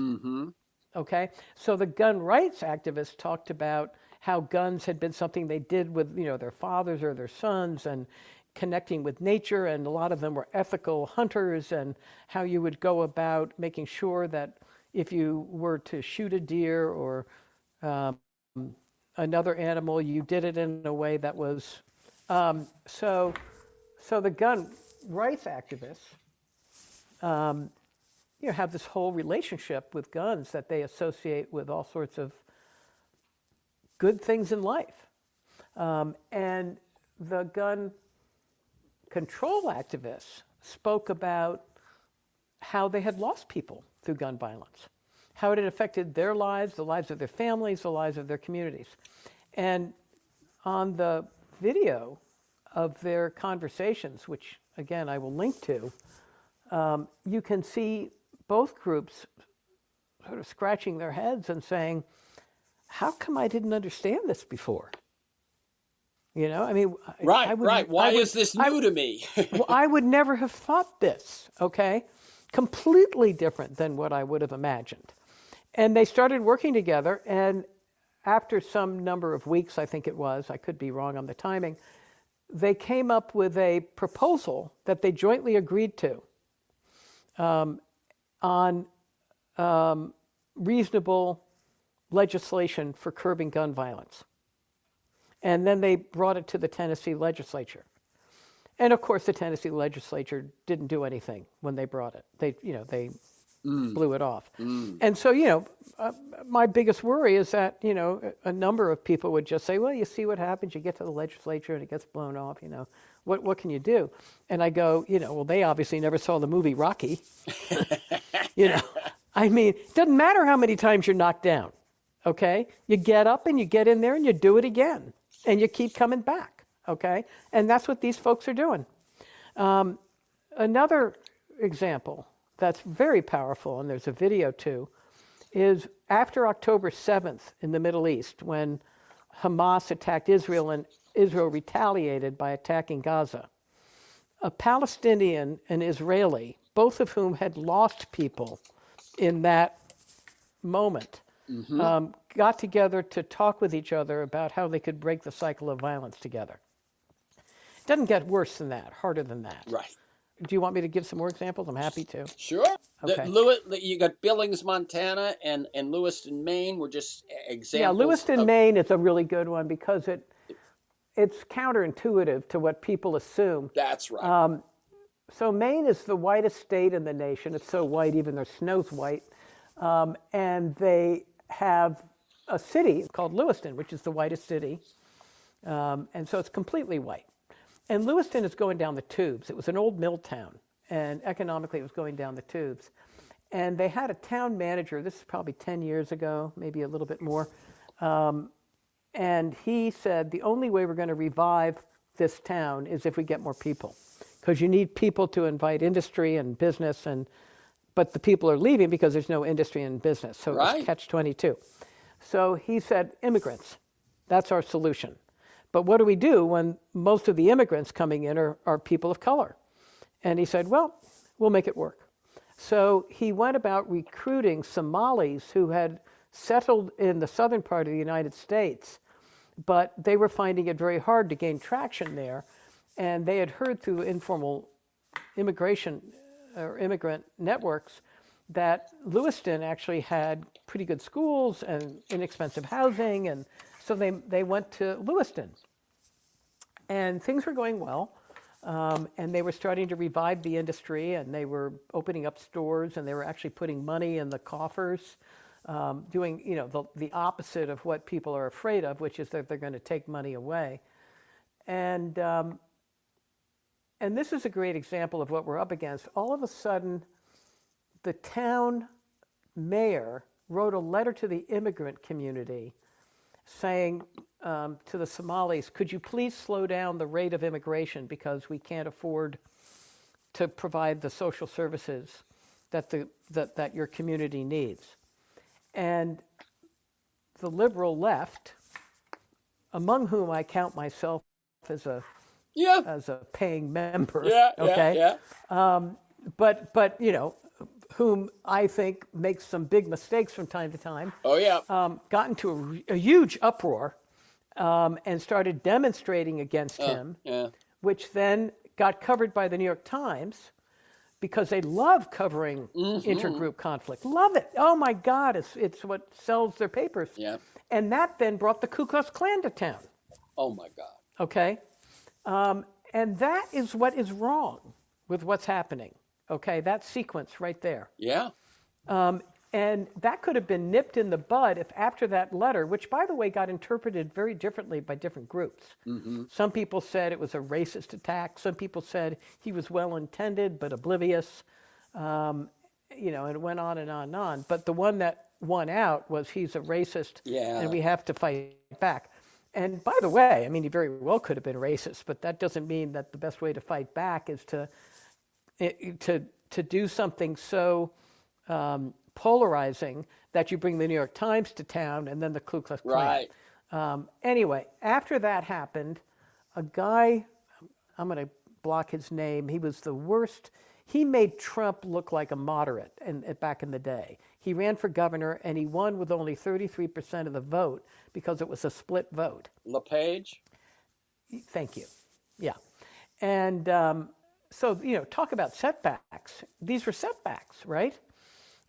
Speaker 2: okay? So the gun rights activists talked about how guns had been something they did with their fathers or their sons and connecting with nature, and a lot of them were ethical hunters, and how you would go about making sure that if you were to shoot a deer or another animal, you did it in a way that was so the gun rights activists have this whole relationship with guns that they associate with all sorts of good things in life. And the gun control activists spoke about how they had lost people through gun violence, how it had affected their lives, the lives of their families, the lives of their communities. And on the video of their conversations, which again I will link to, you can see both groups sort of scratching their heads and saying, how come I didn't understand this before? I mean,
Speaker 1: right. Why is this new to me?
Speaker 2: Well, I would never have thought this, okay? Completely different than what I would have imagined. And they started working together, and after some number of weeks, I think it was, I could be wrong on the timing, they came up with a proposal that they jointly agreed to on reasonable legislation for curbing gun violence. And then they brought it to the Tennessee legislature. And of course, the Tennessee legislature didn't do anything when they brought it. They blew it off. And so, my biggest worry is that, a number of people would just say, well, you see what happens, you get to the legislature and it gets blown off, what can you do? And I go, well, they obviously never saw the movie Rocky. I mean, it doesn't matter how many times you're knocked down, okay? You get up and you get in there and you do it again. And you keep coming back, okay? And that's what these folks are doing. Another example that's very powerful, and there's a video too, is after October 7th in the Middle East, when Hamas attacked Israel and Israel retaliated by attacking Gaza. A Palestinian and Israeli, both of whom had lost people in that moment, got together to talk with each other about how they could break the cycle of violence together. It doesn't get worse than that, harder than that.
Speaker 1: Right.
Speaker 2: Do you want me to give some more examples? I'm happy to.
Speaker 1: Sure.
Speaker 2: Okay.
Speaker 1: You got Billings, Montana, and Lewiston, Maine were just examples.
Speaker 2: Yeah, Lewiston, Maine is a really good one because it's counterintuitive to what people assume.
Speaker 1: That's right.
Speaker 2: So Maine is the whitest state in the nation. It's so white, even their snow's white. And they have a city called Lewiston, which is the whitest city. And so it's completely white. And Lewiston is going down the tubes. It was an old mill town, and economically it was going down the tubes. And they had a town manager, this is probably 10 years ago, maybe a little bit more, and he said, the only way we're going to revive this town is if we get more people, because you need people to invite industry and business, but the people are leaving because there's no industry and business, so
Speaker 1: Right.
Speaker 2: it's catch-22. So he said, immigrants, that's our solution. But what do we do when most of the immigrants coming in are people of color? And he said, well, we'll make it work. So he went about recruiting Somalis who had settled in the southern part of the United States, but they were finding it very hard to gain traction there. And they had heard through informal immigration or immigrant networks that Lewiston actually had pretty good schools and inexpensive housing, and so they went to Lewiston. And things were going well, and they were starting to revive the industry, and they were opening up stores, and they were actually putting money in the coffers, doing the opposite of what people are afraid of, which is that they're going to take money away. And this is a great example of what we're up against. All of a sudden, the town mayor wrote a letter to the immigrant community saying to the Somalis, could you please slow down the rate of immigration because we can't afford to provide the social services that your community needs. And the liberal left, among whom I count myself as a paying member, but whom I think makes some big mistakes from time to time.
Speaker 1: Oh, yeah.
Speaker 2: Got into a huge uproar and started demonstrating against him, which then got covered by the New York Times because they love covering intergroup conflict. Love it. Oh, my God, it's what sells their papers.
Speaker 1: Yeah.
Speaker 2: And that then brought the Ku Klux Klan to town.
Speaker 1: Oh, my God.
Speaker 2: Okay? And that is what is wrong with what's happening. Okay, that sequence right there.
Speaker 1: Yeah.
Speaker 2: And that could have been nipped in the bud if after that letter, which, by the way, got interpreted very differently by different groups. Some people said it was a racist attack. Some people said he was well-intended but oblivious. And it went on and on and on. But the one that won out was he's a racist, and we have to fight back. And by the way, I mean, he very well could have been racist, but that doesn't mean that the best way to fight back is to do something so polarizing that you bring the New York Times to town and then the Ku Klux Klan.
Speaker 1: Right.
Speaker 2: Anyway, after that happened, a guy, I'm going to block his name, he was the worst. He made Trump look like a moderate back in the day. He ran for governor, and he won with only 33% of the vote because it was a split vote.
Speaker 1: LePage?
Speaker 2: Thank you. Yeah. And so, talk about setbacks. These were setbacks, right?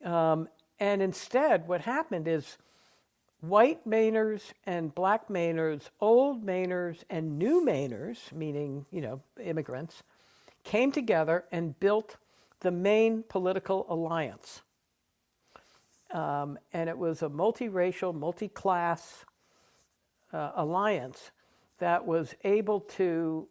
Speaker 2: And instead, what happened is white Mainers and black Mainers, old Mainers and new Mainers, meaning, immigrants, came together and built the Maine Political Alliance. And it was a multiracial, multi-class alliance that was able to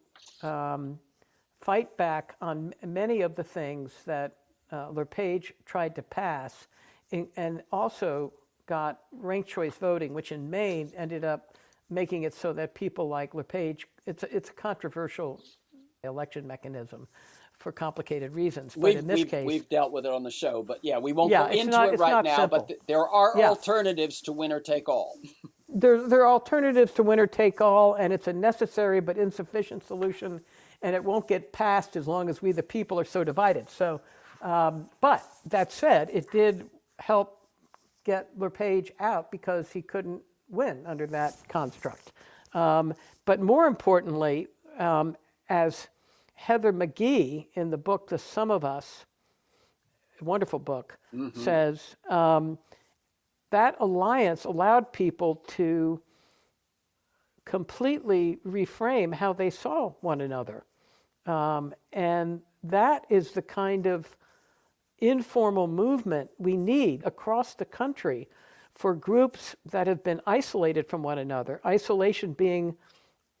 Speaker 2: fight back on many of the things that LePage tried to pass, and also got ranked choice voting, which in Maine ended up making it so that people like LePage, it's a controversial election mechanism for complicated reasons. But in this case,
Speaker 1: we've dealt with it on the show, but we won't go into it right now.
Speaker 2: Simple.
Speaker 1: But there are alternatives to winner take all.
Speaker 2: there are alternatives to winner take all, and it's a necessary but insufficient solution, and it won't get passed as long as we, the people, are so divided. So, but that said, it did help get LePage out because he couldn't win under that construct. But more importantly, as Heather McGhee in the book The Sum of Us, a wonderful book, says, that alliance allowed people to completely reframe how they saw one another. And that is the kind of informal movement we need across the country for groups that have been isolated from one another, isolation being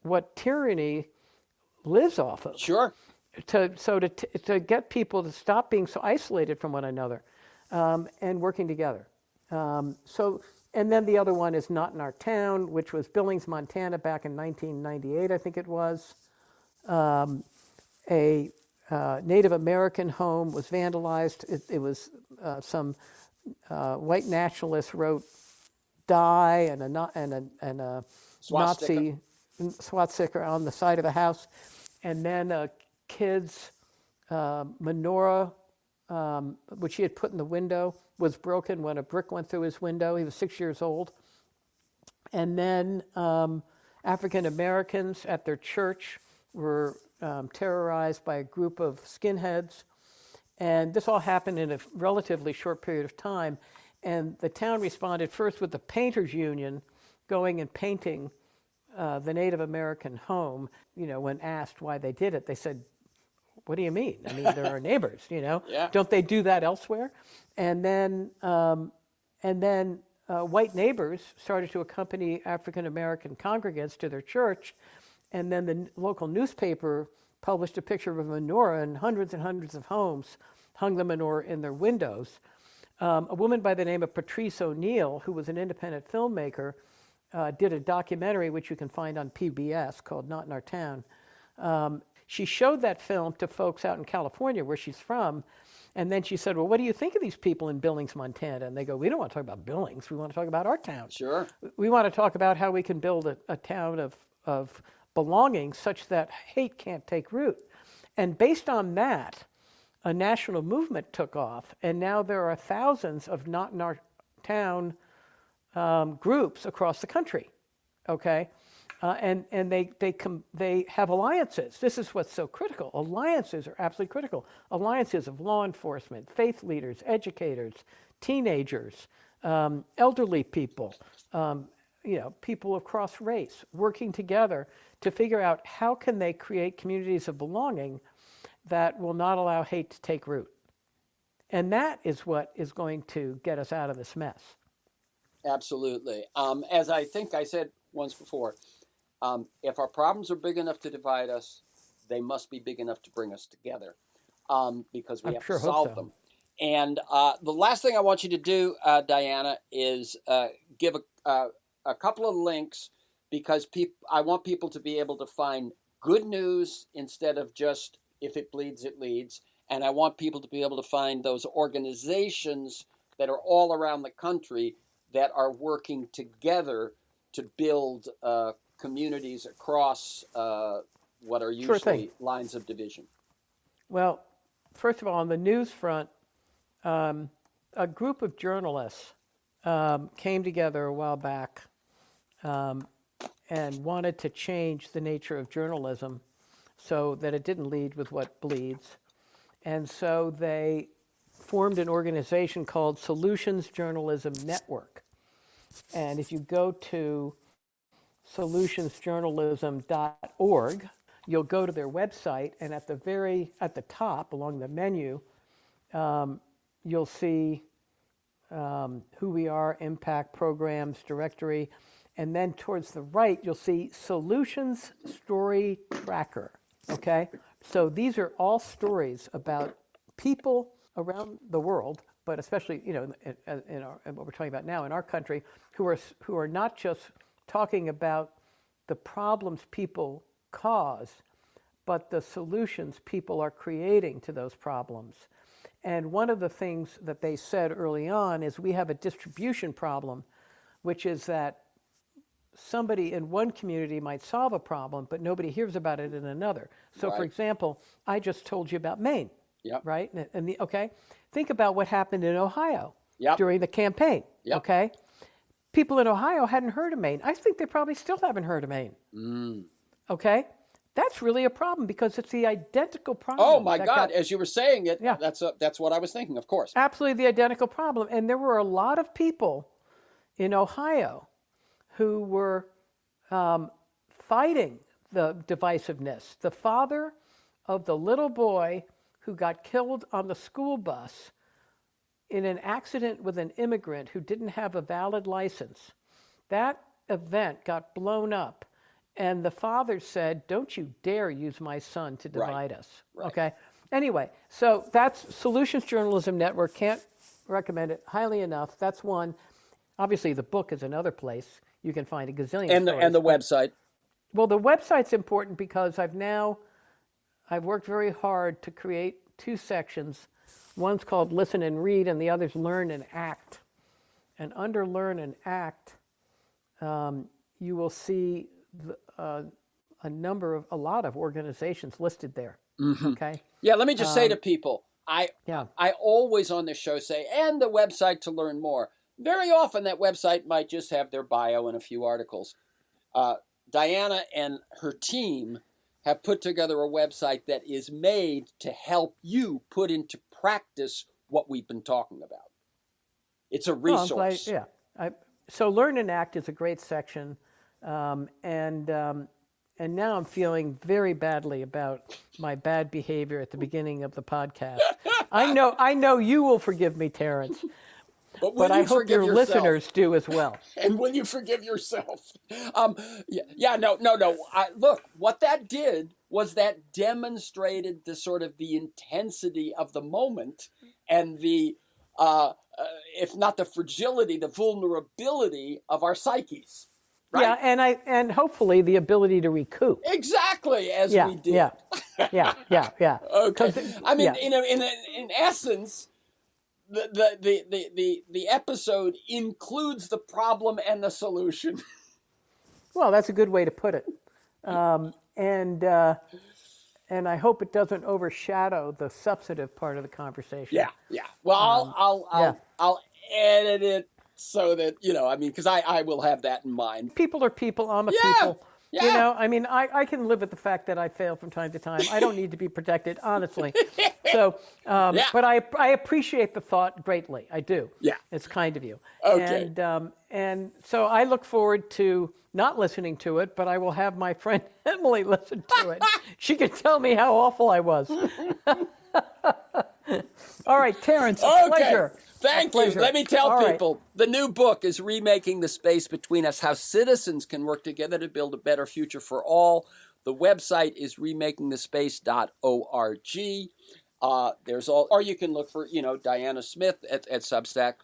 Speaker 2: what tyranny lives off of.
Speaker 1: Sure.
Speaker 2: To get people to stop being so isolated from one another and working together. And then the other one is Not in Our Town, which was Billings, Montana, back in 1998, I think it was. A Native American home was vandalized. It was some white nationalists wrote "die" and a Nazi swastika on the side of the house, and then a kid's menorah, which he had put in the window, was broken when a brick went through his window. He was 6 years old. And then African Americans at their church were terrorized by a group of skinheads. And this all happened in a relatively short period of time. And the town responded first with the painters union going and painting the Native American home. You know, when asked why they did it, they said, "What do you mean? I mean, they're our neighbors, you know?
Speaker 1: Yeah.
Speaker 2: Don't they do that elsewhere?" And then white neighbors started to accompany African American congregants to their church, and then the local newspaper published a picture of a menorah, and hundreds of homes hung the menorah in their windows. A woman by the name of Patrice O'Neill, who was an independent filmmaker, did a documentary, which you can find on PBS, called Not in Our Town. She showed that film to folks out in California, where she's from, and then she said, "Well, what do you think of these people in Billings, Montana?" And they go, "We don't want to talk about Billings. We want to talk about our town.
Speaker 1: Sure.
Speaker 2: We want to talk about how we can build a town of belonging such that hate can't take root." And based on that, a national movement took off, and now there are thousands of Not in Our Town groups across the country, okay? And they have alliances. This is what's so critical. Alliances are absolutely critical. Alliances of law enforcement, faith leaders, educators, teenagers, elderly people, people across race, working together to figure out how can they create communities of belonging that will not allow hate to take root. And that is what is going to get us out of this mess.
Speaker 1: Absolutely. As I think I said once before, if our problems are big enough to divide us, they must be big enough to bring us together, because we have to solve them. And the last thing I want you to do, Diana, is give a couple of links, because I want people to be able to find good news instead of just "if it bleeds, it leads." And I want people to be able to find those organizations that are all around the country that are working together to build communities across what are usually lines of division.
Speaker 2: Well, first of all, on the news front, a group of journalists came together a while back and wanted to change the nature of journalism so that it didn't lead with what bleeds. And so they formed an organization called Solutions Journalism Network. And if you go to solutionsjournalism.org, you'll go to their website, and at the top along the menu, you'll see who we are, impact, programs, directory, and then towards the right, you'll see Solutions Story Tracker, okay? So these are all stories about people around the world, but especially, in what we're talking about now in our country, who are not just talking about the problems people cause, but the solutions people are creating to those problems. And one of the things that they said early on is we have a distribution problem, which is that somebody in one community might solve a problem, but nobody hears about it in another. So, for
Speaker 1: Right.
Speaker 2: example, I just told you about Maine,
Speaker 1: Yep.
Speaker 2: right? Okay, think about what happened in Ohio
Speaker 1: Yep.
Speaker 2: during the campaign.
Speaker 1: Yep.
Speaker 2: Okay, people in Ohio hadn't heard of Maine. I think they probably still haven't heard of Maine. Okay, that's really a problem because it's the identical problem.
Speaker 1: Oh my God! As you were saying it,
Speaker 2: Yeah.
Speaker 1: that's what I was thinking. Of course.
Speaker 2: Absolutely the identical problem. And there were a lot of people in Ohio who were fighting the divisiveness. The father of the little boy who got killed on the school bus in an accident with an immigrant who didn't have a valid license, that event got blown up. And the father said, "Don't you dare use my son to divide us."
Speaker 1: Right.
Speaker 2: Okay? Anyway, so that's Solutions Journalism Network. Can't recommend it highly enough. That's one. Obviously, the book is another place. You can find a gazillion stories.
Speaker 1: And the website.
Speaker 2: Well, the website's important because I've worked very hard to create two sections. One's called Listen and Read, and the other's Learn and Act. And under Learn and Act, you will see a lot of organizations listed there. Okay.
Speaker 1: Yeah, let me just say to people, I
Speaker 2: Yeah.
Speaker 1: always on this show say, and the website to learn more. Very often that website might just have their bio and a few articles. Diana and her team have put together a website that is made to help you put into practice what we've been talking about. It's a resource.
Speaker 2: So Learn and Act is a great section. And now I'm feeling very badly about my bad behavior at the beginning of the podcast. I know you will forgive me, Terrence, but I hope your listeners do as well.
Speaker 1: And will you forgive yourself? No. Look, what that did was that demonstrated the sort of the intensity of the moment and the, if not the fragility, the vulnerability of our psyches. Right?
Speaker 2: Yeah, and hopefully the ability to recoup.
Speaker 1: Exactly as we did.
Speaker 2: Yeah.
Speaker 1: Okay. I mean, in essence, the episode includes the problem and the solution.
Speaker 2: Well, that's a good way to put it. And I hope it doesn't overshadow the substantive part of the conversation.
Speaker 1: Yeah. Well, I'll edit it so that, because I will have that in mind.
Speaker 2: People are people. I'm a people. Yeah. I can live with the fact that I fail from time to time. I don't need to be protected, honestly. So, but I appreciate the thought greatly. I do.
Speaker 1: Yeah.
Speaker 2: It's kind of you.
Speaker 1: Okay.
Speaker 2: And so I look forward to not listening to it, but I will have my friend Emily listen to it. She can tell me how awful I was. All right, Terrence, pleasure.
Speaker 1: Thank you. Let me tell people, the new book is Remaking the Space Between Us, How Citizens Can Work Together to Build a Better Future for All. The website is remakingthespace.org. Or you can look for, Diana Smith at Substack.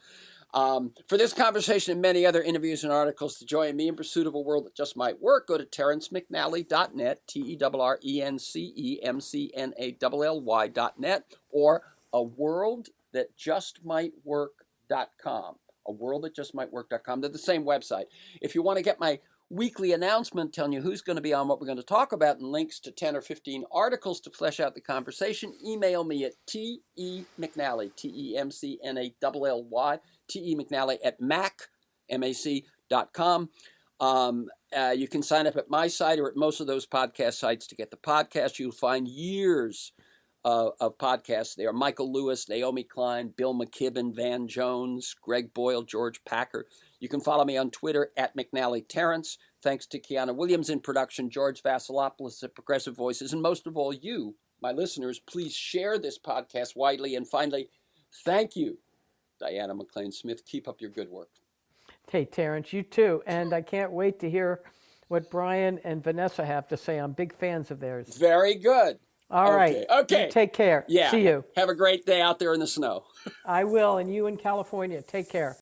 Speaker 1: For this conversation and many other interviews and articles to join me in pursuit of a world that just might work, go to TerrenceMcNally.net, TerrenceMcNally.net, or aworldthatjustmightwork.com. aworldthatjustmightwork.com. They're the same website. If you want to get my weekly announcement telling you who's going to be on, what we're going to talk about, and links to 10 or 15 articles to flesh out the conversation, email me at TEMcNally, TEMCNALLY, TEMcNally at mac.com. You can sign up at my site or at most of those podcast sites to get the podcast. You'll find years of podcasts there. Michael Lewis, Naomi Klein, Bill McKibben, Van Jones, Greg Boyle, George Packer. You can follow me on Twitter at McNally Terrence. Thanks to Kiana Williams in production, George Vasilopoulos at Progressive Voices, and most of all you, my listeners, please share this podcast widely. And finally, thank you, Diana McLAIN Smith. Keep up your good work.
Speaker 2: Hey, Terrence, you too. And I can't wait to hear what Brian and Vanessa have to say. I'm big fans of theirs.
Speaker 1: Very good.
Speaker 2: All right.
Speaker 1: Okay.
Speaker 2: You take care.
Speaker 1: Yeah.
Speaker 2: See you.
Speaker 1: Have a great day out there in the snow.
Speaker 2: I will. And you in California. Take care.